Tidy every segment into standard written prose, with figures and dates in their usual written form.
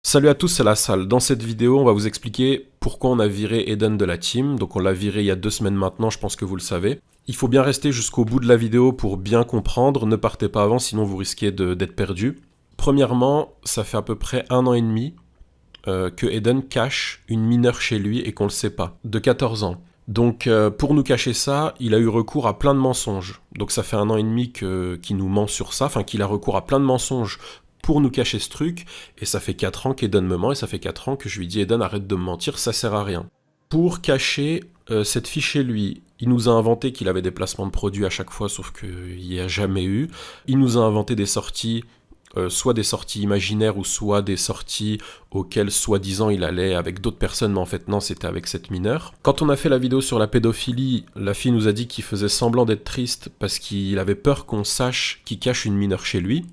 Salut à tous, c'est la salle. Dans cette vidéo, on va vous expliquer pourquoi on a viré Eden de la team. Donc on l'a viré il y a 2 semaines maintenant, je pense que vous le savez. Il faut bien rester jusqu'au bout de la vidéo pour bien comprendre. Ne partez pas avant, sinon vous risquez d'être perdu. Premièrement, ça fait à peu près 1 an et demi que Eden cache une mineure chez lui et qu'on le sait pas, de 14 ans. Donc pour nous cacher ça, il a eu recours à plein de mensonges. Donc ça fait 1 an et demi qu'il nous ment sur ça, enfin qu'il a recours à plein de mensonges pour nous cacher ce truc, et ça fait 4 ans qu'Eden me ment, et ça fait 4 ans que je lui dis Eden arrête de me mentir, ça sert à rien. Pour cacher cette fille chez lui, il nous a inventé qu'il avait des placements de produits à chaque fois, sauf qu'il n'y a jamais eu. Il nous a inventé des sorties, soit des sorties imaginaires, ou soit des sorties auxquelles soi-disant il allait avec d'autres personnes, mais en fait non, c'était avec cette mineure. Quand on a fait la vidéo sur la pédophilie, la fille nous a dit qu'il faisait semblant d'être triste parce qu'il avait peur qu'on sache qu'il cache une mineure chez lui.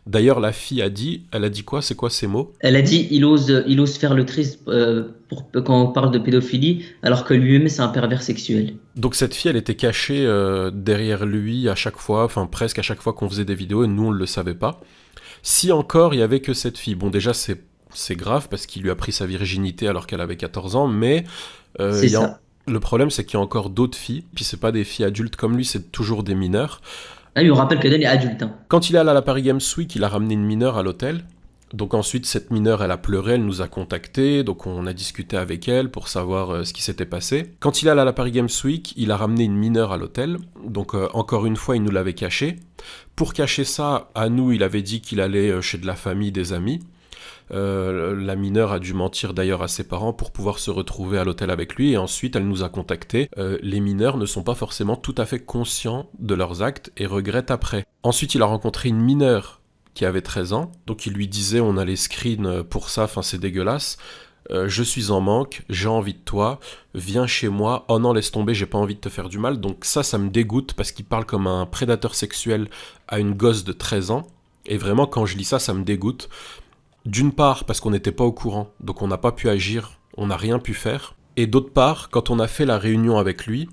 D'ailleurs, la fille a dit, elle a dit quoi? C'est quoi ces mots? Elle a dit il ose faire le triste quand on parle de pédophilie, alors que lui-même c'est un pervers sexuel. Donc cette fille, elle était cachée derrière lui à chaque fois, enfin presque à chaque fois qu'on faisait des vidéos, et nous on ne le savait pas. Si encore il y avait que cette fille, bon déjà c'est grave parce qu'il lui a pris sa virginité alors qu'elle avait 14 ans, mais C'est ça. le problème c'est qu'il y a encore d'autres filles, puis c'est pas des filles adultes comme lui, c'est toujours des mineurs. Ah, lui, on rappelle qu'Eden est adulte, hein. Quand il est allé à la Paris Games Week, il a ramené une mineure à l'hôtel. Donc ensuite, cette mineure, elle a pleuré, elle nous a contactés, donc on a discuté avec elle pour savoir ce qui s'était passé. Quand il est allé à la Paris Games Week, il a ramené une mineure à l'hôtel, donc encore une fois, il nous l'avait caché. Pour cacher ça, à nous, il avait dit qu'il allait chez de la famille, des amis. La mineure a dû mentir d'ailleurs à ses parents pour pouvoir se retrouver à l'hôtel avec lui, et ensuite elle nous a contactés. Les mineurs ne sont pas forcément tout à fait conscients de leurs actes et regrettent après. Ensuite il a rencontré une mineure qui avait 13 ans, donc il lui disait on a les screens pour ça, enfin c'est dégueulasse. Je suis en manque, j'ai envie de toi, viens chez moi, oh non laisse tomber, j'ai pas envie de te faire du mal. Donc ça me dégoûte parce qu'il parle comme un prédateur sexuel à une gosse de 13 ans, et vraiment quand je lis ça me dégoûte. D'une part, parce qu'on n'était pas au courant, donc on n'a pas pu agir, on n'a rien pu faire. Et d'autre part, quand on a fait la réunion avec lui,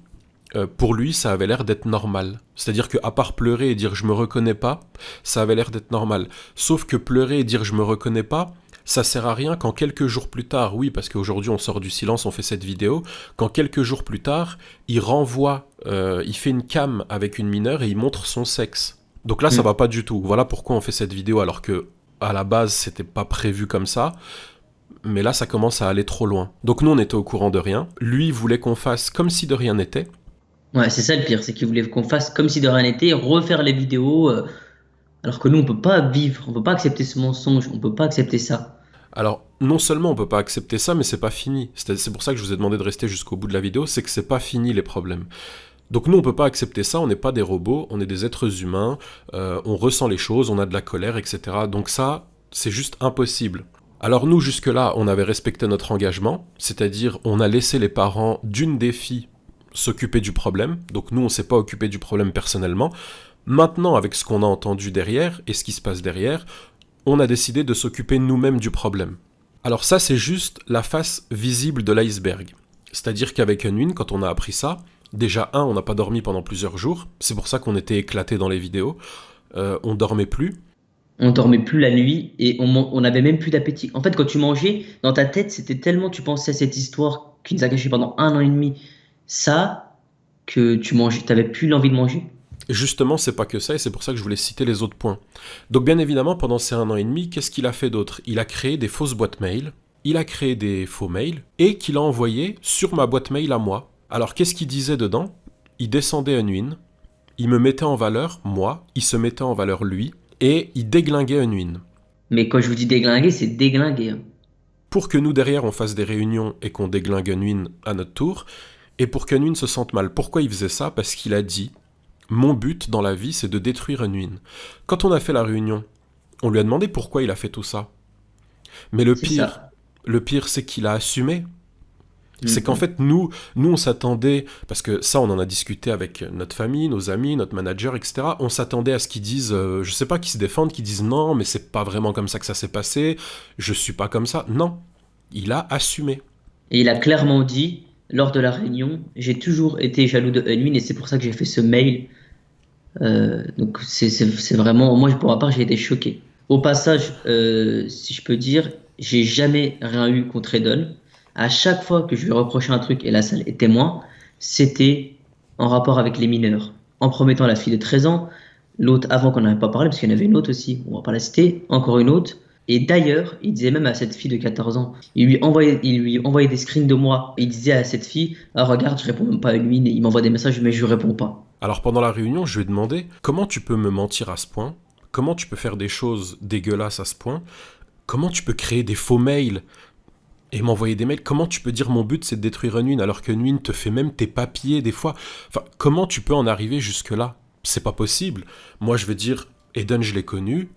pour lui, ça avait l'air d'être normal. C'est-à-dire qu'à part pleurer et dire je me reconnais pas, ça avait l'air d'être normal. Sauf que pleurer et dire je me reconnais pas, ça sert à rien quand quelques jours plus tard, oui, parce qu'aujourd'hui on sort du silence, on fait cette vidéo, quand quelques jours plus tard, il renvoie, il fait une cam avec une mineure et il montre son sexe. Donc là, ça va Hmm. pas du tout. Voilà pourquoi on fait cette vidéo alors que à la base, c'était pas prévu comme ça, mais là, ça commence à aller trop loin. Donc nous, on était au courant de rien. Lui voulait qu'on fasse comme si de rien n'était. Ouais, c'est ça le pire, c'est qu'il voulait qu'on fasse comme si de rien n'était, refaire les vidéos, alors que nous on peut pas vivre, on peut pas accepter ce mensonge, on peut pas accepter ça. Alors, non seulement on peut pas accepter ça, mais c'est pas fini. C'est pour ça que je vous ai demandé de rester jusqu'au bout de la vidéo, c'est que c'est pas fini les problèmes. Donc nous, on peut pas accepter ça, on n'est pas des robots, on est des êtres humains, on ressent les choses, on a de la colère, etc. Donc ça, c'est juste impossible. Alors nous, jusque-là, on avait respecté notre engagement, c'est-à-dire on a laissé les parents d'une des filles s'occuper du problème, donc nous, on s'est pas occupé du problème personnellement. Maintenant, avec ce qu'on a entendu derrière et ce qui se passe derrière, on a décidé de s'occuper nous-mêmes du problème. Alors ça, c'est juste la face visible de l'iceberg. C'est-à-dire qu'avec Unwin, quand on a appris ça, déjà, on n'a pas dormi pendant plusieurs jours, c'est pour ça qu'on était éclatés dans les vidéos, on dormait plus. On dormait plus la nuit et on avait même plus d'appétit. En fait, quand tu mangeais, dans ta tête, c'était tellement tu pensais à cette histoire qui nous a caché pendant 1 an et demi, ça, que tu mangeais, t'avais plus l'envie de manger. Et justement, c'est pas que ça, et c'est pour ça que je voulais citer les autres points. Donc bien évidemment, pendant ces 1 an et demi, qu'est-ce qu'il a fait d'autre? Il a créé des fausses boîtes mail, il a créé des faux mails, et qu'il a envoyé sur ma boîte mail à moi. Alors qu'est-ce qu'il disait dedans? Il descendait Unwin, il me mettait en valeur, moi, il se mettait en valeur lui, et il déglinguait Unwin. Mais quand je vous dis déglinguer, c'est déglinguer, hein. Pour que nous derrière on fasse des réunions et qu'on déglingue Unwin à notre tour, et pour qu'Unwin se sente mal. Pourquoi il faisait ça? Parce qu'il a dit mon but dans la vie, c'est de détruire Unwin. Quand on a fait la réunion, on lui a demandé pourquoi il a fait tout ça. Mais C'est ça. le pire, c'est qu'il a assumé. C'est qu'en Mhm. fait, nous, on s'attendait, parce que ça, on en a discuté avec notre famille, nos amis, notre manager, etc. On s'attendait à ce qu'ils disent, je sais pas, qu'ils se défendent, qu'ils disent non, mais c'est pas vraiment comme ça que ça s'est passé, je suis pas comme ça. Non, il a assumé. Et il a clairement dit, lors de la réunion, j'ai toujours été jaloux de Unwin et c'est pour ça que j'ai fait ce mail. Donc c'est vraiment, moi pour ma part, j'ai été choqué. Au passage, si je peux dire, j'ai jamais rien eu contre Eden. À chaque fois que je lui reprochais un truc, et la salle est témoin, c'était en rapport avec les mineurs. En promettant la fille de 13 ans, l'autre avant qu'on n'avait pas parlé, parce qu'il y en avait une autre aussi, on va pas la citer, encore une autre. Et d'ailleurs, il disait même à cette fille de 14 ans, il lui envoyait des screens de moi. Il disait à cette fille, ah, regarde, je réponds même pas à lui, il m'envoie des messages, mais je lui réponds pas. Alors pendant la réunion, je lui ai demandé comment tu peux me mentir à ce point, comment tu peux faire des choses dégueulasses à ce point, comment tu peux créer des faux mails et m'envoyer des mails, comment tu peux dire mon but c'est de détruire Unwin alors que Unwin te fait même tes papiers des fois. Enfin, comment tu peux en arriver jusque là? C'est pas possible. Moi je veux dire, Eden je l'ai connu,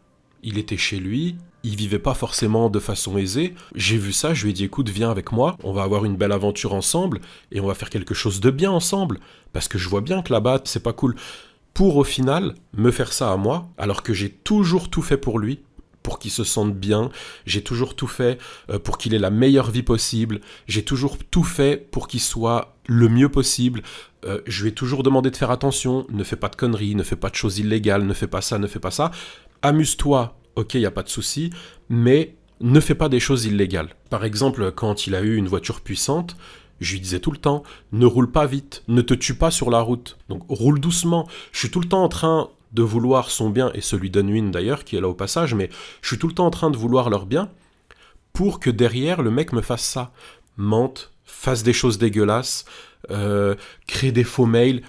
il était chez lui, il vivait pas forcément de façon aisée. J'ai vu ça, je lui ai dit écoute viens avec moi, on va avoir une belle aventure ensemble et on va faire quelque chose de bien ensemble. Parce que je vois bien que là-bas c'est pas cool. Pour au final me faire ça à moi, alors que j'ai toujours tout fait pour lui, pour qu'il se sente bien, j'ai toujours tout fait pour qu'il ait la meilleure vie possible, j'ai toujours tout fait pour qu'il soit le mieux possible, je lui ai toujours demandé de faire attention, ne fais pas de conneries, ne fais pas de choses illégales, ne fais pas ça, ne fais pas ça, amuse-toi, ok, y a pas de souci, mais ne fais pas des choses illégales. Par exemple, quand il a eu une voiture puissante, je lui disais tout le temps, ne roule pas vite, ne te tue pas sur la route, donc roule doucement. Je suis tout le temps en train de vouloir son bien, et celui d'Unwin d'ailleurs, qui est là au passage, mais je suis tout le temps en train de vouloir leur bien, pour que derrière, le mec me fasse ça. Mente, fasse des choses dégueulasses, crée des faux mails,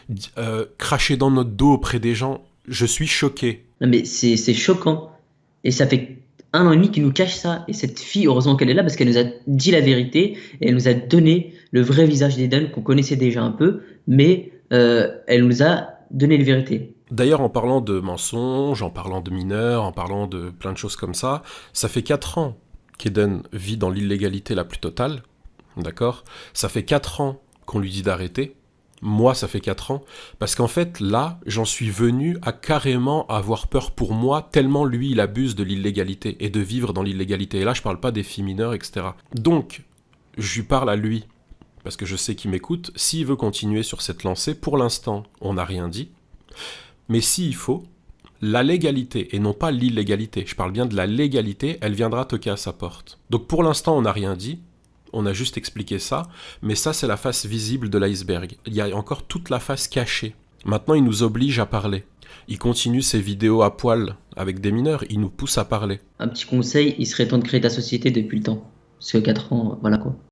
cracher dans notre dos auprès des gens. Je suis choqué. Non, mais c'est choquant. Et ça fait 1 an et demi qu'il nous cache ça. Et cette fille, heureusement qu'elle est là parce qu'elle nous a dit la vérité et elle nous a donné le vrai visage d'Eden qu'on connaissait déjà un peu, mais elle nous a donné la vérité. D'ailleurs, en parlant de mensonges, en parlant de mineurs, en parlant de plein de choses comme ça fait 4 ans qu'Eden vit dans l'illégalité la plus totale, d'accord? Ça fait 4 ans qu'on lui dit d'arrêter. Moi, ça fait 4 ans. Parce qu'en fait, là, j'en suis venu à carrément avoir peur pour moi, tellement lui, il abuse de l'illégalité et de vivre dans l'illégalité. Et là, je parle pas des filles mineures, etc. Donc, je lui parle à lui, parce que je sais qu'il m'écoute. S'il veut continuer sur cette lancée, pour l'instant, on n'a rien dit. Mais s'il faut, la légalité et non pas l'illégalité, je parle bien de la légalité, elle viendra toquer à sa porte. Donc pour l'instant, on n'a rien dit, on a juste expliqué ça, mais ça c'est la face visible de l'iceberg. Il y a encore toute la face cachée. Maintenant, il nous oblige à parler. Il continue ses vidéos à poil avec des mineurs, il nous pousse à parler. Un petit conseil, il serait temps de créer ta société depuis le temps. Parce que 4 ans, voilà quoi.